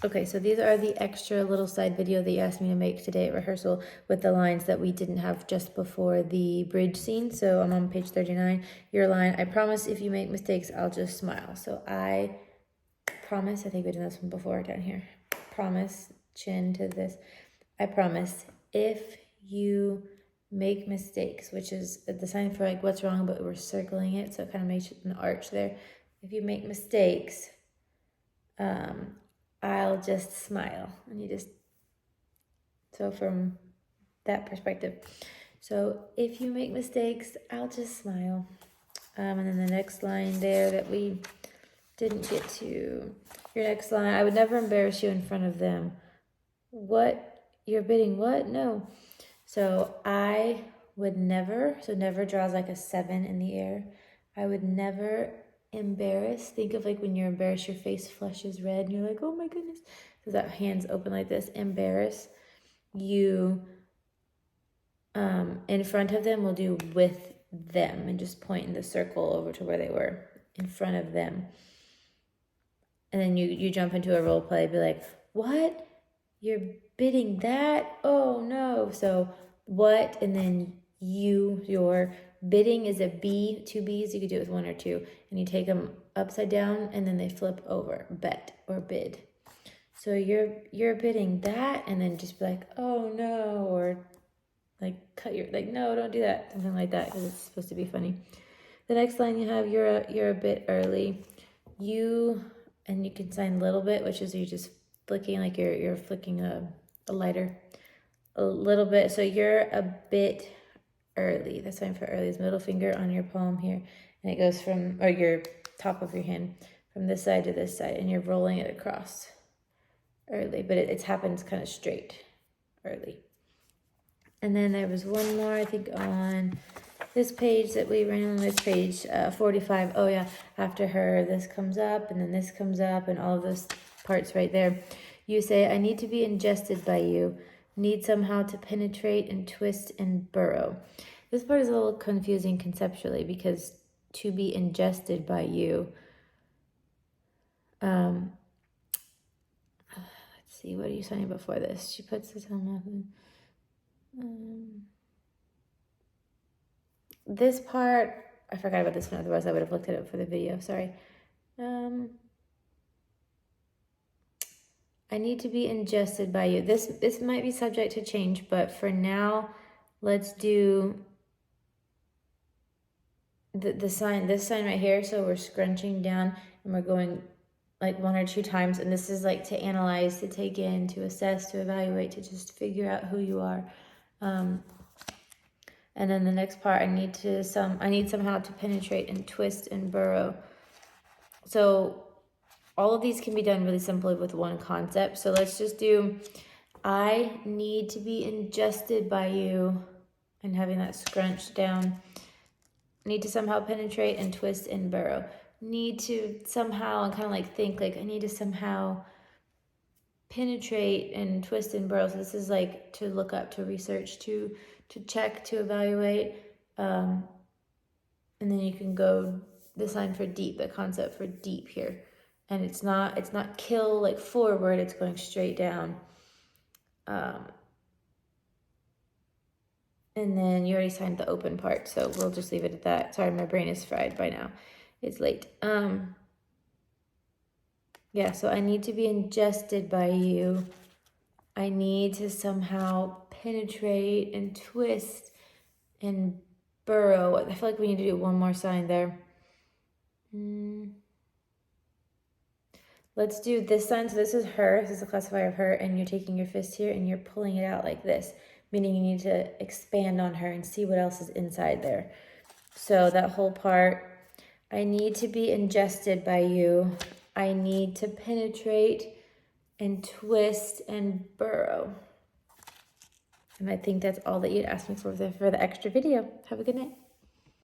Okay, so these are the extra little side video that you asked me to make today at rehearsal with the lines that we didn't have just before the bridge scene. So I'm on page 39. Your line, I promise if you make mistakes, I'll just smile. So I promise, I think we've done this one before down here. Promise, chin to this. I promise if you make mistakes, which is the sign for like what's wrong, but we're circling it. So it kind of makes an arch there. If you make mistakes, I'll just smile. And you just, so from that perspective. So if you make mistakes, I'll just smile. And then the next line there that we didn't get to, your next line, I would never embarrass you in front of them. What? You're bidding what? No. So I would never, so never draws like a 7 in the air. I would never embarrass. Think of like when you're embarrassed, your face flushes red and you're like, oh my goodness. So that hand's open like this. Embarrass you in front of them. We'll do with them and just point in the circle over to where they were in front of them. And then you jump into a role play, be like, what? You're bidding that? Oh no. So what? And then your bidding is a B, 2 B's. You could do it with 1 or 2. And you take them upside down and then they flip over. Bet or bid. So you're bidding that and then just be like, oh no. Or like cut your, like, no, don't do that. Something like that because it's supposed to be funny. The next line you have, you're a bit early. And you can sign little bit, which is you just flicking like you're flicking a lighter a little bit. So you're a bit early. The sign for early is middle finger on your palm here. And it goes from, or your top of your hand, from this side to this side. And you're rolling it across early. But it happens kind of straight early. And then there was one more, I think, on this page that we ran on this page, 45. Oh yeah, after her, this comes up and then this comes up and all of those parts right there. You say, I need to be ingested by you, need somehow to penetrate and twist and burrow. This part is a little confusing conceptually because to be ingested by you. Let's see, what are you signing before this? She puts this on nothing. This part, I forgot about this one, otherwise I would have looked it up for the video, sorry. I need to be ingested by you. This might be subject to change, but for now, let's do this sign right here. So we're scrunching down and we're going like 1 or 2 times. And this is like to analyze, to take in, to assess, to evaluate, to just figure out who you are. And then the next part, I need somehow to penetrate and twist and burrow. So all of these can be done really simply with one concept. So let's just do, I need to be ingested by you, and having that scrunched down. Need to somehow penetrate and twist and burrow. Need to somehow, and kind of like think like I need to somehow penetrate and twist and burrow. So this is like to look up, to research, to check, to evaluate. And then you can go the sign for deep, the concept for deep here. And it's not kill like forward, it's going straight down. And then you already signed the open part, so we'll just leave it at that. Sorry, my brain is fried by now. It's late. Yeah, so I need to be ingested by you. I need to somehow penetrate and twist and burrow. I feel like we need to do one more sign there. Let's do this sign. So this is her. This is a classifier of her. And you're taking your fist here and you're pulling it out like this. Meaning you need to expand on her and see what else is inside there. So that whole part. I need to be ingested by you. I need to penetrate and twist and burrow. And I think that's all that you'd asked me for the extra video. Have a good night.